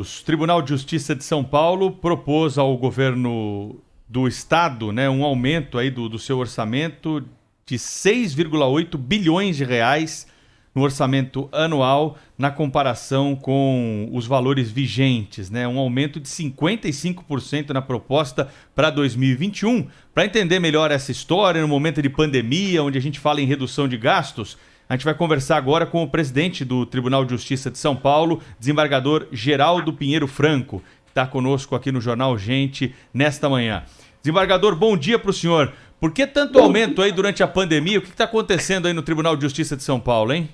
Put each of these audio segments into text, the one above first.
O Tribunal de Justiça de São Paulo propôs ao governo do estado, né, um aumento aí do seu orçamento de 6,8 bilhões de reais no orçamento anual na comparação com os valores vigentes, né? Um aumento de 55% na proposta para 2021. Para entender melhor essa história, no momento de pandemia, onde a gente fala em redução de gastos, a gente vai conversar agora com o presidente do Tribunal de Justiça de São Paulo, desembargador Geraldo Pinheiro Franco, que está conosco aqui no Jornal Gente nesta manhã. Desembargador, bom dia para o senhor. Por que tanto aumento aí durante a pandemia? O que está acontecendo aí no Tribunal de Justiça de São Paulo, hein?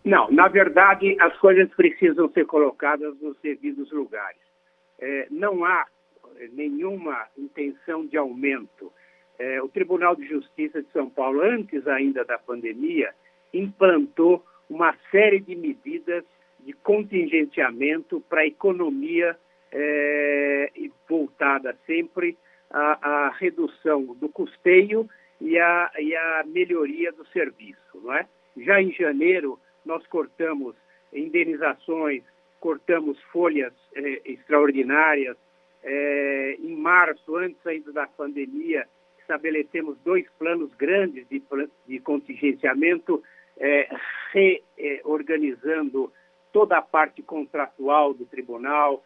Não, na verdade, as coisas precisam ser colocadas nos devidos lugares. Não há nenhuma intenção de aumento. O Tribunal de Justiça de São Paulo, antes ainda da pandemia, implantou uma série de medidas de contingenciamento para a economia voltada sempre à redução do custeio e à melhoria do serviço, não é? Já em janeiro, nós cortamos indenizações, cortamos folhas extraordinárias. Em março, antes ainda da pandemia, estabelecemos 2 planos grandes de contingenciamento, reorganizando toda a parte contratual do tribunal,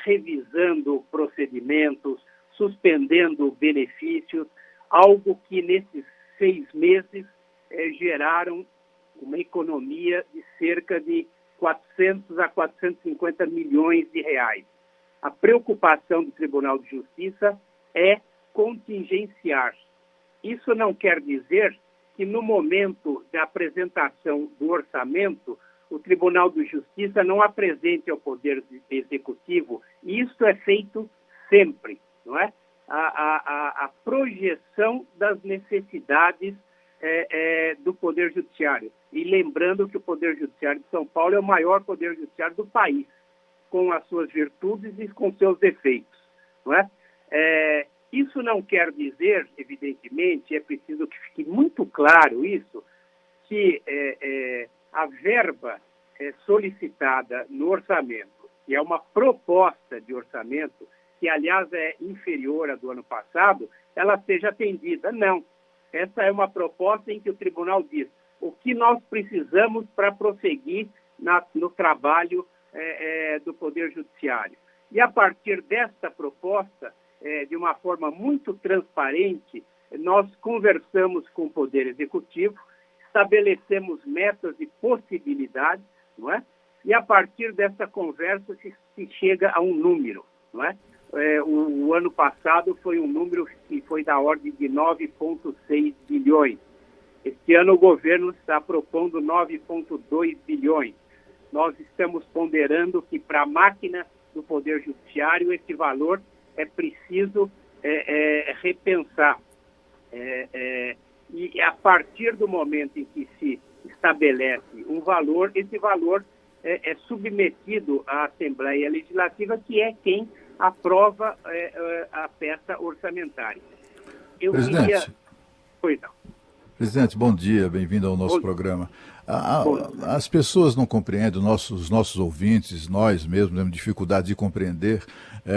revisando procedimentos, suspendendo benefícios, algo que nesses 6 meses geraram uma economia de cerca de 400 a 450 milhões de reais. A preocupação do Tribunal de Justiça é contingenciar. Isso não quer dizer que no momento da apresentação do orçamento, o Tribunal de Justiça não apresente ao Poder Executivo. E isso é feito sempre, não é? A projeção das necessidades do Poder Judiciário. E lembrando que o Poder Judiciário de São Paulo é o maior Poder Judiciário do país, com as suas virtudes e com seus defeitos, não é? Isso não quer dizer, evidentemente, é preciso que fique muito claro isso, que a verba solicitada no orçamento, que é uma proposta de orçamento, que aliás é inferior à do ano passado, ela seja atendida. Não. Essa é uma proposta em que o tribunal diz o que nós precisamos para prosseguir no trabalho do Poder Judiciário. E a partir desta proposta, de uma forma muito transparente, nós conversamos com o Poder Executivo, estabelecemos metas e possibilidades, não é? E a partir dessa conversa se chega a um número, não é? O ano passado foi um número que foi da ordem de 9,6 bilhões. Este ano o governo está propondo 9,2 bilhões. Nós estamos ponderando que para a máquina do Poder Judiciário esse valor é preciso repensar. E a partir do momento em que se estabelece um valor, esse valor é submetido à Assembleia Legislativa, que é quem aprova a peça orçamentária. Presidente, Pois não. Presidente, bom dia, bem-vindo ao nosso programa. As pessoas não compreendem, os nossos ouvintes, nós mesmos temos dificuldade de compreender,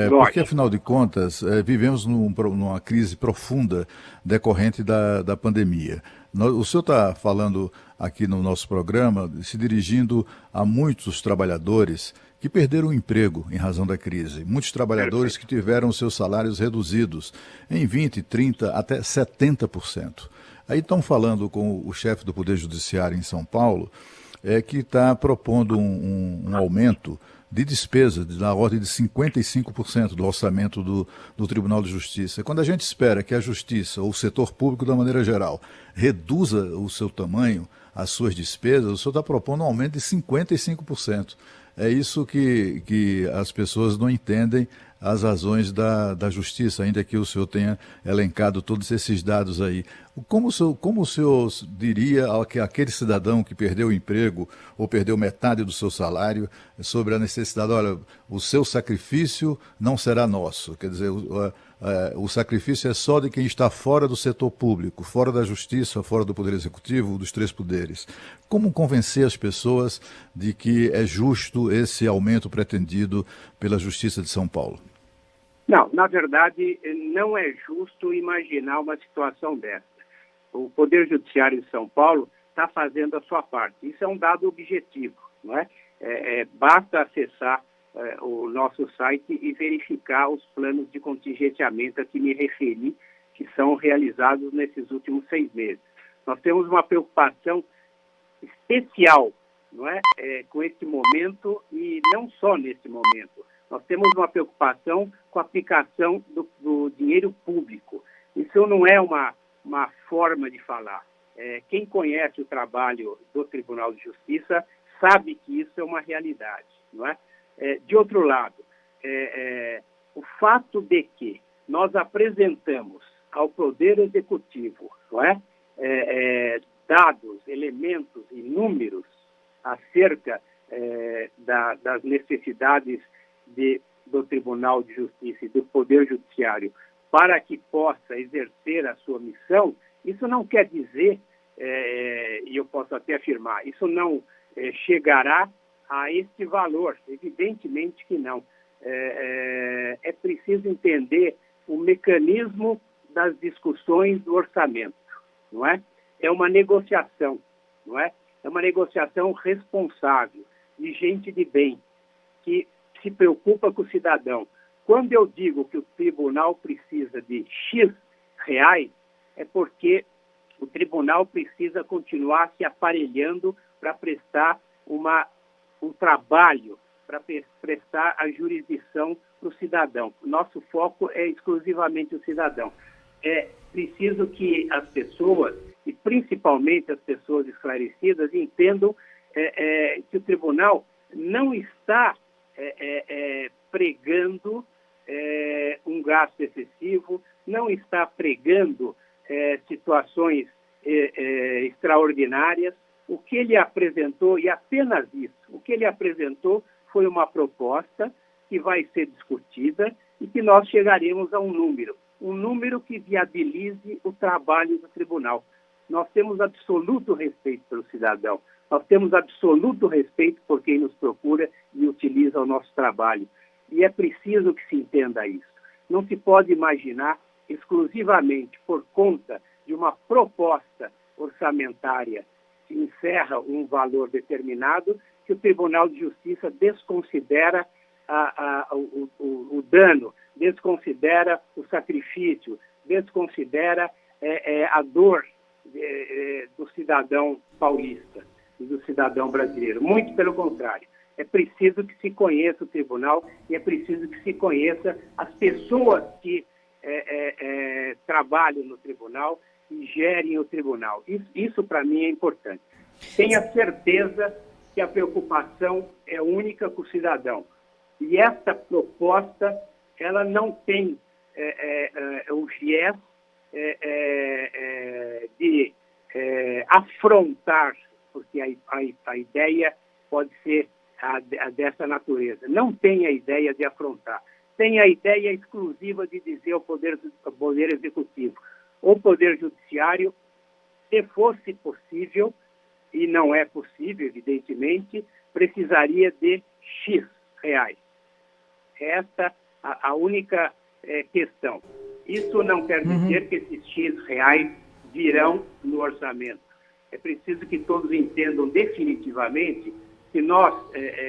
porque, afinal de contas, vivemos numa crise profunda decorrente da pandemia. O senhor está falando aqui no nosso programa, se dirigindo a muitos trabalhadores que perderam o emprego em razão da crise. Muitos trabalhadores que tiveram seus salários reduzidos em 20%, 30%, até 70%. Aí estão falando com o chefe do Poder Judiciário em São Paulo, que está propondo um aumento de despesa na ordem de 55% do orçamento do Tribunal de Justiça. Quando a gente espera que a Justiça, ou o setor público da maneira geral, reduza o seu tamanho, as suas despesas, o senhor está propondo um aumento de 55%. É isso que as pessoas não entendem as razões da justiça, ainda que o senhor tenha elencado todos esses dados aí. Como o senhor diria àquele cidadão que perdeu o emprego ou perdeu metade do seu salário sobre a necessidade, olha, o seu sacrifício não será nosso, quer dizer, o sacrifício é só de quem está fora do setor público, fora da justiça, fora do poder executivo, dos três poderes. Como convencer as pessoas de que é justo esse aumento pretendido pela Justiça de São Paulo? Não, na verdade, não é justo imaginar uma situação dessa. O Poder Judiciário de São Paulo está fazendo a sua parte. Isso é um dado objetivo, não é? Basta acessar o nosso site e verificar os planos de contingenciamento a que me referi, que são realizados nesses últimos 6 meses. Nós temos uma preocupação especial, não é? Com esse momento e não só nesse momento. Nós temos uma preocupação com a aplicação do dinheiro público. Isso não é uma forma de falar. Quem conhece o trabalho do Tribunal de Justiça sabe que isso é uma realidade, não é? De outro lado, o fato de que nós apresentamos ao Poder Executivo, não é? Dados, elementos e números acerca das necessidades do Tribunal de Justiça e do Poder Judiciário para que possa exercer a sua missão, isso não quer dizer, e eu posso até afirmar, isso não chegará a este valor, evidentemente que não. É preciso entender o mecanismo das discussões do orçamento, não é? É uma negociação, não é? É uma negociação responsável, de gente de bem, que se preocupa com o cidadão. Quando eu digo que o tribunal precisa de X reais, é porque o tribunal precisa continuar se aparelhando para prestar um trabalho, para prestar a jurisdição para o cidadão. Nosso foco é exclusivamente o cidadão. É preciso que as pessoas, e principalmente as pessoas esclarecidas, entendam que o tribunal não está pregando um gasto excessivo, não está pregando situações extraordinárias. O que ele apresentou, e apenas isso, o que ele apresentou foi uma proposta que vai ser discutida e que nós chegaremos a um número que viabilize o trabalho do tribunal. Nós temos absoluto respeito pelo cidadão, nós temos absoluto respeito por quem nos procura e utiliza o nosso trabalho. E é preciso que se entenda isso. Não se pode imaginar exclusivamente por conta de uma proposta orçamentária que encerra um valor determinado, que o Tribunal de Justiça desconsidera o dano, desconsidera o sacrifício, desconsidera a dor do cidadão paulista e do cidadão brasileiro. Muito pelo contrário. É preciso que se conheça o tribunal e é preciso que se conheça as pessoas que trabalham no tribunal e gerem o tribunal. Isso para mim é importante. Tenha certeza que a preocupação é única com o cidadão. E essa proposta, ela não tem o viés de afrontar, porque a ideia pode ser dessa natureza. Não tem a ideia de afrontar. Tem a ideia exclusiva de dizer ao Poder Executivo, o Poder Judiciário, se fosse possível, e não é possível, evidentemente, precisaria de X reais. Esta a única questão. Isso não quer dizer que esses X reais virão no orçamento. É preciso que todos entendam definitivamente que nós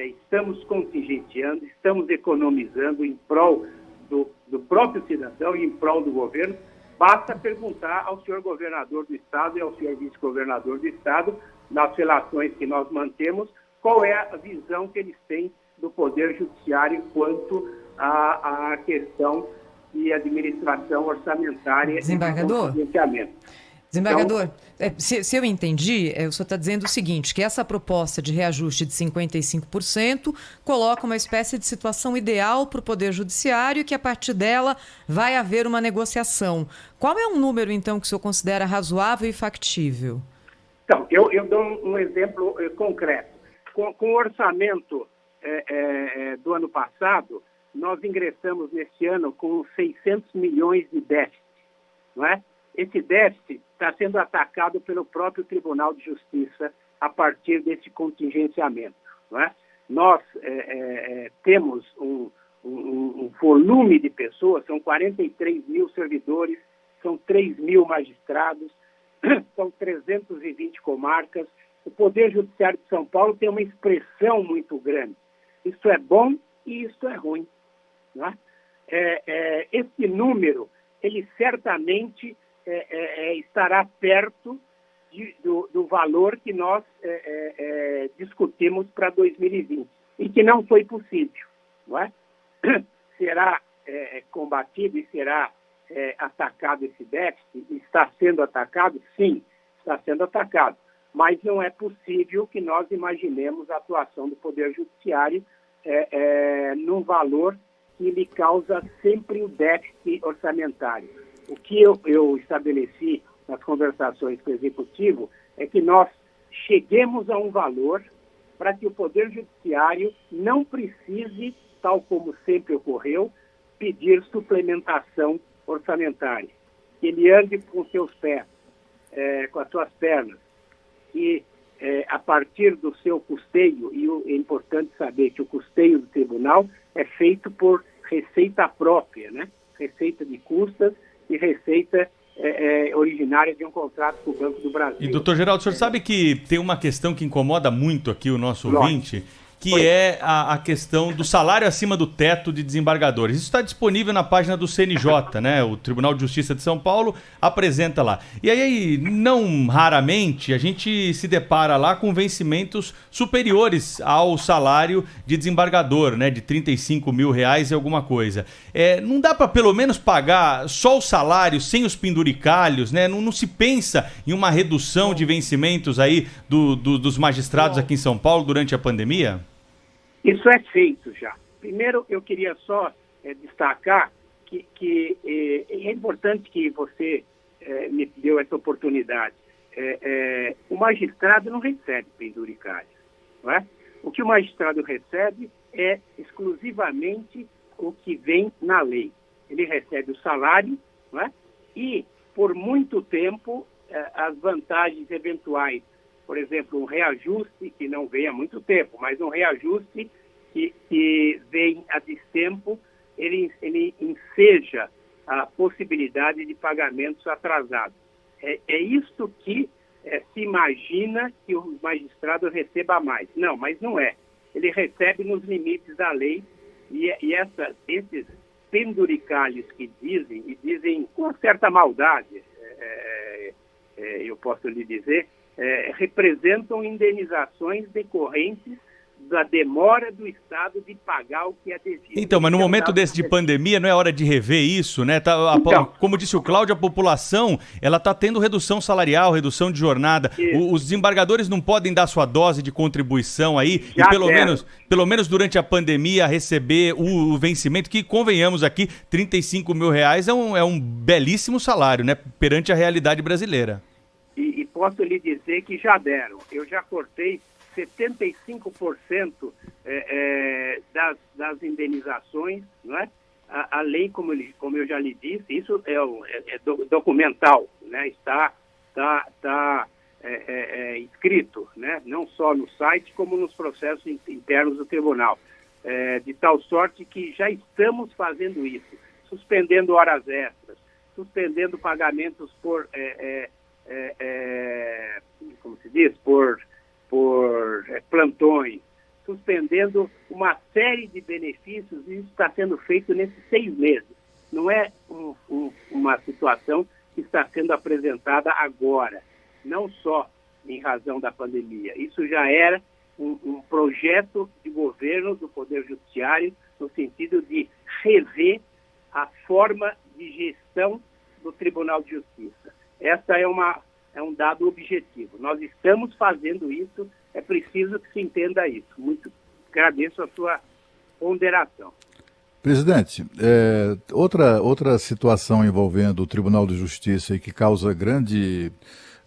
estamos contingenciando, estamos economizando em prol do próprio cidadão e em prol do governo. Basta perguntar ao senhor governador do Estado e ao senhor vice-governador do Estado, nas relações que nós mantemos, qual é a visão que eles têm do Poder Judiciário quanto à questão de administração orçamentária e contingenciamento. Desembargador, se eu entendi, o senhor está dizendo o seguinte, que essa proposta de reajuste de 55% coloca uma espécie de situação ideal para o Poder Judiciário e que a partir dela vai haver uma negociação. Qual é um número, então, que o senhor considera razoável e factível? Então, eu dou um exemplo concreto. Com o orçamento do ano passado, nós ingressamos neste ano com 600 milhões de déficit, não é? Esse déficit está sendo atacado pelo próprio Tribunal de Justiça a partir desse contingenciamento, não é? Nós temos um volume de pessoas, são 43 mil servidores, são 3 mil magistrados, são 320 comarcas. O Poder Judiciário de São Paulo tem uma expressão muito grande. Isso é bom e isso é ruim, não é? Esse número, ele certamente estará perto do valor que nós discutimos para 2020 e que não foi possível, não é? Será combatido e será atacado esse déficit? Está sendo atacado? Sim, está sendo atacado. Mas não é possível que nós imaginemos a atuação do Poder Judiciário num valor que lhe causa sempre o déficit orçamentário. O que eu estabeleci nas conversações com o Executivo é que nós cheguemos a um valor para que o Poder Judiciário não precise, tal como sempre ocorreu, pedir suplementação orçamentária. Que ele ande com seus pés, com as suas pernas, e a partir do seu custeio, e é importante saber que o custeio do tribunal é feito por receita própria, né? Receita de custas e receita originária de um contrato com o Banco do Brasil. E, doutor Geraldo, o senhor sabe que tem uma questão que incomoda muito aqui o nosso ouvinte, que é a questão do salário acima do teto de desembargadores. Isso está disponível na página do CNJ, né? O Tribunal de Justiça de São Paulo apresenta lá. E aí, não raramente, a gente se depara lá com vencimentos superiores ao salário de desembargador, né? De R$35 mil e alguma coisa. Não dá para pelo menos pagar só o salário, sem os penduricalhos, né? Não se pensa em uma redução de vencimentos aí dos magistrados aqui em São Paulo durante a pandemia? Isso é feito já. Primeiro, eu queria só destacar que é importante que você me deu essa oportunidade. O magistrado não recebe penduricalhos, não é? O que o magistrado recebe é exclusivamente o que vem na lei. Ele recebe o salário, não é? E, por muito tempo, as vantagens eventuais, por exemplo, um reajuste, que não vem há muito tempo, mas um reajuste que vem a destempo, ele enseja a possibilidade de pagamentos atrasados. É isto que se imagina que o magistrado receba mais. Não, mas não é. Ele recebe nos limites da lei e esses penduricalhos que dizem com uma certa maldade, eu posso lhe dizer, representam indenizações decorrentes da demora do Estado de pagar o que é devido. Então, mas no momento desse de pandemia, não é hora de rever isso, né? Como disse o Cláudio, a população, ela está tendo redução salarial, redução de jornada. Os desembargadores não podem dar sua dose de contribuição aí e pelo menos durante a pandemia receber o vencimento, que convenhamos aqui, R$35 mil é um belíssimo salário, né? Perante a realidade brasileira. E posso lhe dizer que já deram. Eu já cortei 75% das indenizações, não é? A lei, como eu já lhe disse, isso é documental, né? Está escrito, né? Não só no site, como nos processos internos do tribunal, de tal sorte que já estamos fazendo isso, suspendendo horas extras, suspendendo pagamentos por, como se diz, por plantões, suspendendo uma série de benefícios, e isso está sendo feito nesses 6 meses. Não é uma situação que está sendo apresentada agora, não só em razão da pandemia. Isso já era um projeto de governo do Poder Judiciário no sentido de rever a forma de gestão do Tribunal de Justiça. Essa é um dado objetivo. Nós estamos fazendo isso, é preciso que se entenda isso. Muito agradeço a sua ponderação. Presidente, outra situação envolvendo o Tribunal de Justiça e que causa grande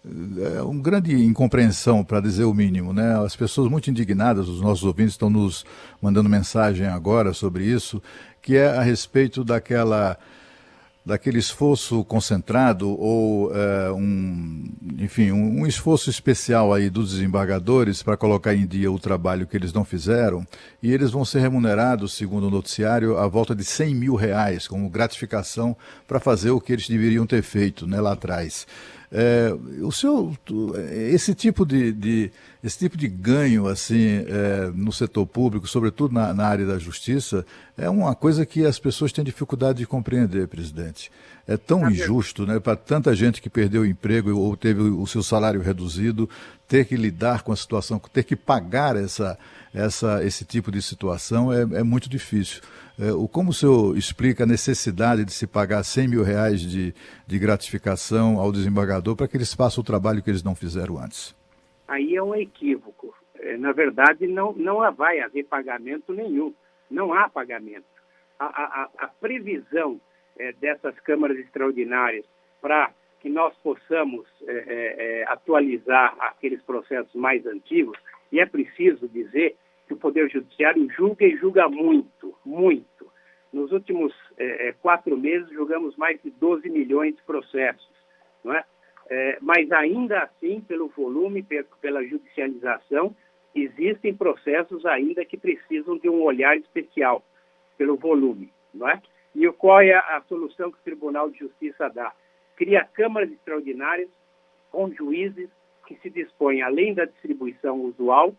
uma grande incompreensão, para dizer o mínimo, né? As pessoas muito indignadas, os nossos ouvintes estão nos mandando mensagem agora sobre isso, que é a respeito daquele esforço concentrado ou um esforço especial aí dos desembargadores para colocar em dia o trabalho que eles não fizeram, e eles vão ser remunerados, segundo o noticiário, a volta de R$100 mil como gratificação para fazer o que eles deveriam ter feito, né, lá atrás. Esse tipo de ganho assim, no setor público, sobretudo na área da justiça, é uma coisa que as pessoas têm dificuldade de compreender, presidente. É tão injusto, né, para tanta gente que perdeu o emprego ou teve o seu salário reduzido, ter que lidar com a situação, ter que pagar esse tipo de situação é muito difícil. Como o senhor explica a necessidade de se pagar R$100 mil de gratificação ao desembargador para que eles façam o trabalho que eles não fizeram antes? Aí é um equívoco. Na verdade, não vai haver pagamento nenhum. Não há pagamento. A previsão dessas câmaras extraordinárias para que nós possamos atualizar aqueles processos mais antigos, e é preciso dizer que o Poder Judiciário julga e julga muito, muito. Nos últimos 4 meses, julgamos mais de 12 milhões de processos, não é? Mas ainda assim, pelo volume, pela judicialização, existem processos ainda que precisam de um olhar especial, pelo volume, não é? E qual é a solução que o Tribunal de Justiça dá? Cria câmaras extraordinárias com juízes que se dispõem, além da distribuição usual,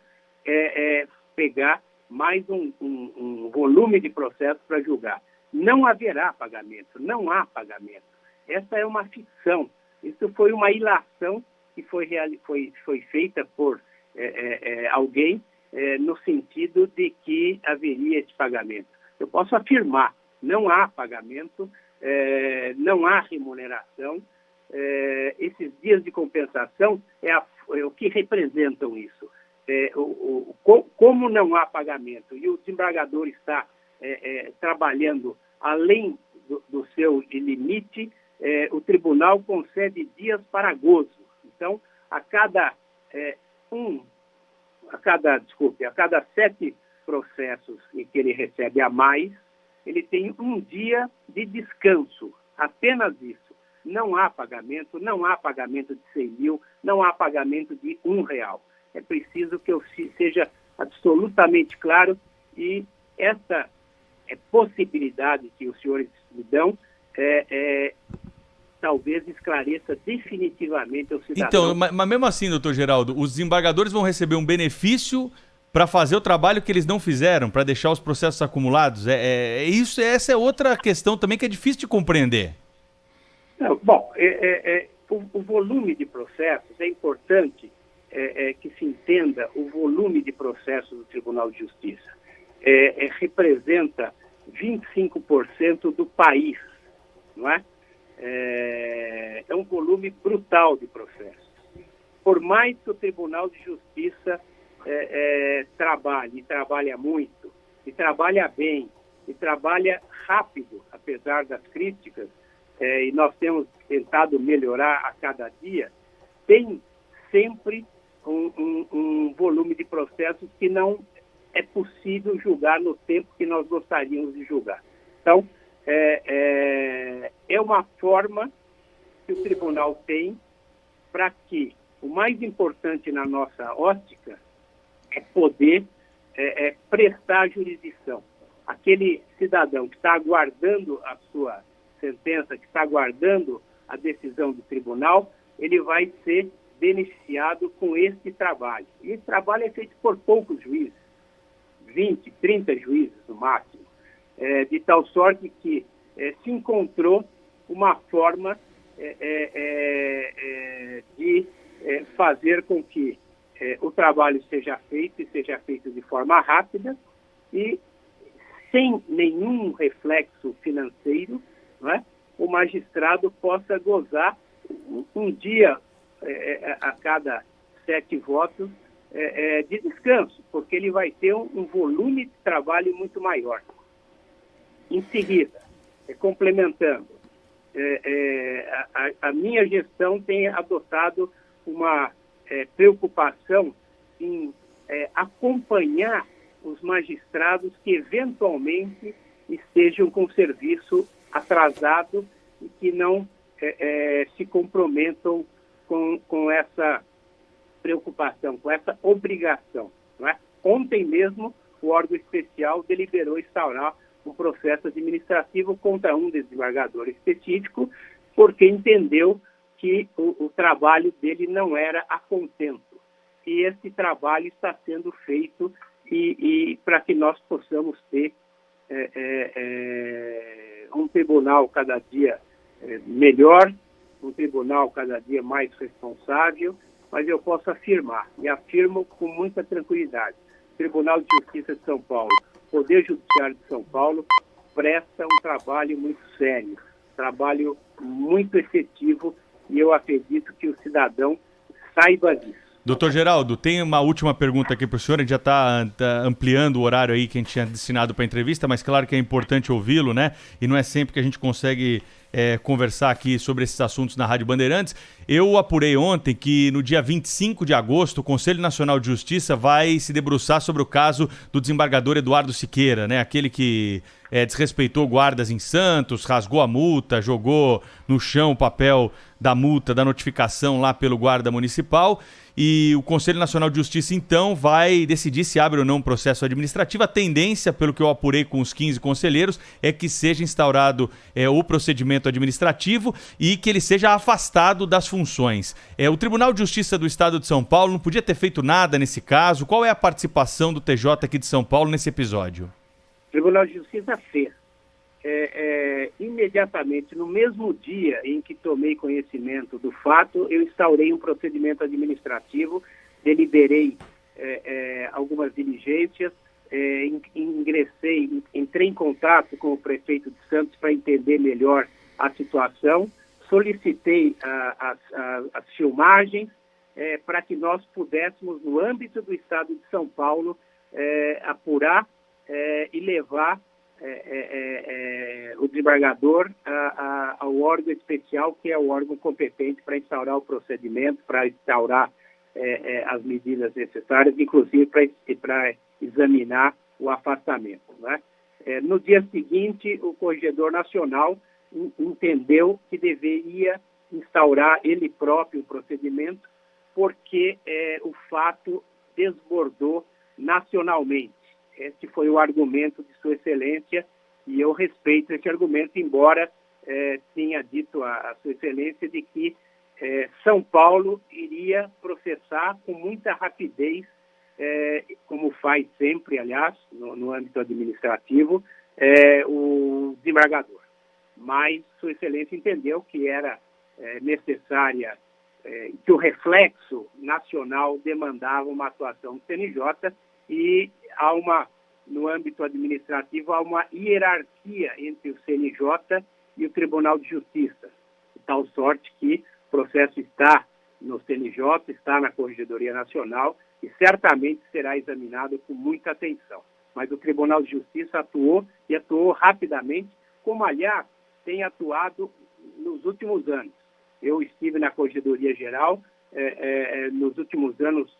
pegar mais um volume de processos para julgar. Não haverá pagamento, não há pagamento. Essa é uma ficção. Isso foi uma ilação que foi feita por alguém no sentido de que haveria esse pagamento. Eu posso afirmar, não há pagamento, não há remuneração. Esses dias de compensação é o que representam isso. Como não há pagamento e o desembargador está trabalhando além do seu limite, o tribunal concede dias para gozo. Então, a cada 7 processos em que ele recebe a mais, ele tem um dia de descanso, apenas isso. Não há pagamento de 100 mil, não há pagamento de R$1. É preciso que eu seja absolutamente claro, e essa possibilidade que os senhores me dão talvez esclareça definitivamente ao cidadão. Então, mas mesmo assim, doutor Geraldo, os desembargadores vão receber um benefício para fazer o trabalho que eles não fizeram, para deixar os processos acumulados? Essa é outra questão também que é difícil de compreender. Não, bom, o volume de processos é importante que se entenda o volume de processos do Tribunal de Justiça. Representa 25% do país, não é? É um volume brutal de processos. Por mais que o Tribunal de Justiça trabalhe, e trabalha muito, e trabalha bem, e trabalha rápido, apesar das críticas, e nós temos tentado melhorar a cada dia, tem sempre um volume de processos que não é possível julgar no tempo que nós gostaríamos de julgar. Então, é uma forma que o tribunal tem para que o mais importante na nossa ótica é poder prestar jurisdição. Aquele cidadão que está aguardando a sua sentença, que está aguardando a decisão do tribunal, ele vai ser beneficiado com esse trabalho. E esse trabalho é feito por poucos juízes, 20, 30 juízes no máximo, de tal sorte que se encontrou uma forma de fazer com que o trabalho seja feito, e seja feito de forma rápida e sem nenhum reflexo financeiro, não é? O magistrado possa gozar um dia a cada 7 votos de descanso, porque ele vai ter um volume de trabalho muito maior. Em seguida, complementando, a minha gestão tem adotado uma preocupação em acompanhar os magistrados que eventualmente estejam com o serviço atrasado e que não se comprometam com essa preocupação, com essa obrigação. Não é? Ontem mesmo, o órgão especial deliberou instaurar um processo administrativo contra um desembargador específico, porque entendeu que o trabalho dele não era a contento. E esse trabalho está sendo feito e para que nós possamos ter um tribunal cada dia melhor, um tribunal cada dia mais responsável, mas eu posso afirmar, e afirmo com muita tranquilidade, o Tribunal de Justiça de São Paulo, o Poder Judiciário de São Paulo, presta um trabalho muito sério, trabalho muito efetivo, e eu acredito que o cidadão saiba disso. Doutor Geraldo, tem uma última pergunta aqui para o senhor. A gente já está ampliando o horário aí que a gente tinha destinado para a entrevista, mas claro que é importante ouvi-lo, né? E não é sempre que a gente consegue conversar aqui sobre esses assuntos na Rádio Bandeirantes. Eu apurei ontem que no dia 25 de agosto o Conselho Nacional de Justiça vai se debruçar sobre o caso do desembargador Eduardo Siqueira, né? Aquele que desrespeitou guardas em Santos, rasgou a multa, jogou no chão o papel da multa, da notificação lá pelo guarda municipal. E o Conselho Nacional de Justiça, então, vai decidir se abre ou não um processo administrativo. A tendência, pelo que eu apurei com os 15 conselheiros, é que seja instaurado o procedimento administrativo e que ele seja afastado das funções. O Tribunal de Justiça do Estado de São Paulo não podia ter feito nada nesse caso. Qual é a participação do TJ aqui de São Paulo nesse episódio? O Tribunal de Justiça fez. Imediatamente, no mesmo dia em que tomei conhecimento do fato, eu instaurei um procedimento administrativo, deliberei algumas diligências, entrei em contato com o prefeito de Santos para entender melhor a situação, solicitei as filmagens para que nós pudéssemos, no âmbito do Estado de São Paulo, apurar e levar o desembargador ao órgão especial, que é o órgão competente para instaurar o procedimento, para instaurar as medidas necessárias, inclusive para examinar o afastamento. Né? No dia seguinte, o Corregedor Nacional entendeu que deveria instaurar ele próprio o procedimento, porque o fato desbordou nacionalmente. Esse foi o argumento de Sua Excelência e eu respeito esse argumento, embora tenha dito a Sua Excelência de que São Paulo iria processar com muita rapidez, como faz sempre, aliás, no âmbito administrativo, o desembargador. Mas Sua Excelência entendeu que era necessária, que o reflexo nacional demandava uma atuação do CNJ e no âmbito administrativo, há uma hierarquia entre o CNJ e o Tribunal de Justiça, de tal sorte que o processo está no CNJ, está na Corregedoria Nacional e certamente será examinado com muita atenção. Mas o Tribunal de Justiça atuou e atuou rapidamente, como, aliás, tem atuado nos últimos anos. Eu estive na Corregedoria Geral, nos últimos anos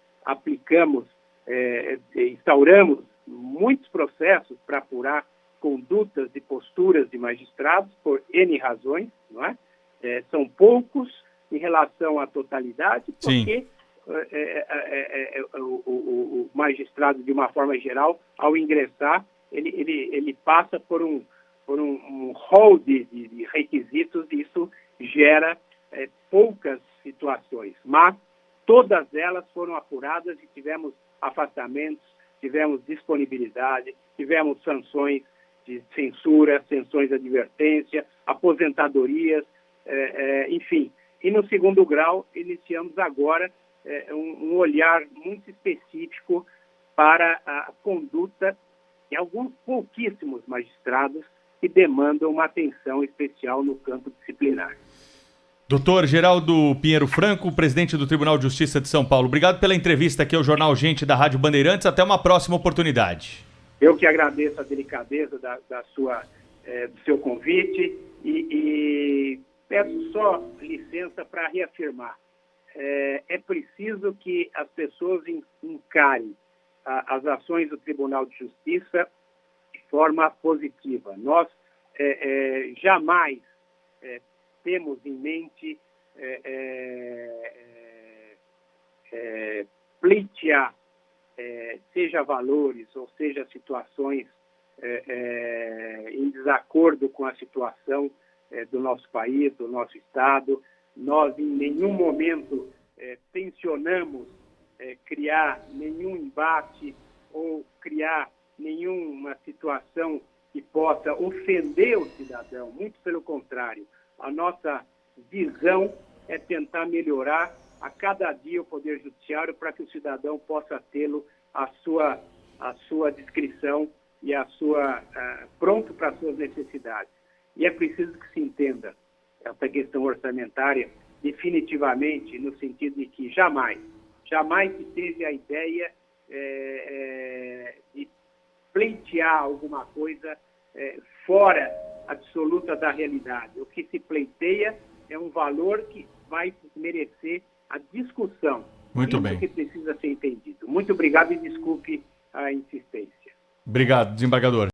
instauramos muitos processos para apurar condutas e posturas de magistrados por N razões, não é? São poucos em relação à totalidade, porque o magistrado, de uma forma geral, ao ingressar, ele passa por um rol de requisitos e isso gera poucas situações, mas todas elas foram apuradas e tivemos afastamentos, tivemos disponibilidade, tivemos sanções de censura, sanções de advertência, aposentadorias, enfim. E no segundo grau, iniciamos agora um olhar muito específico para a conduta de alguns pouquíssimos magistrados que demandam uma atenção especial no campo disciplinar. Doutor Geraldo Pinheiro Franco, presidente do Tribunal de Justiça de São Paulo. Obrigado pela entrevista aqui ao Jornal Gente da Rádio Bandeirantes. Até uma próxima oportunidade. Eu que agradeço a delicadeza do seu convite e peço só licença para reafirmar. é preciso que as pessoas encarem as ações do Tribunal de Justiça de forma positiva. Nós jamais temos em mente pleitear, seja valores ou seja situações em desacordo com a situação do nosso país, do nosso Estado. Nós, em nenhum momento, tensionamos criar nenhum embate ou criar nenhuma situação que possa ofender o cidadão. Muito pelo contrário. A nossa visão é tentar melhorar a cada dia o Poder Judiciário para que o cidadão possa tê-lo à sua descrição e pronto para as suas necessidades. E é preciso que se entenda essa questão orçamentária definitivamente no sentido de que jamais se teve a ideia de pleitear alguma coisa fora absoluta da realidade. O que se pleiteia é um valor que vai merecer a discussão. Muito Isso bem. que precisa ser entendido. Muito obrigado e desculpe a insistência. Obrigado, desembargador.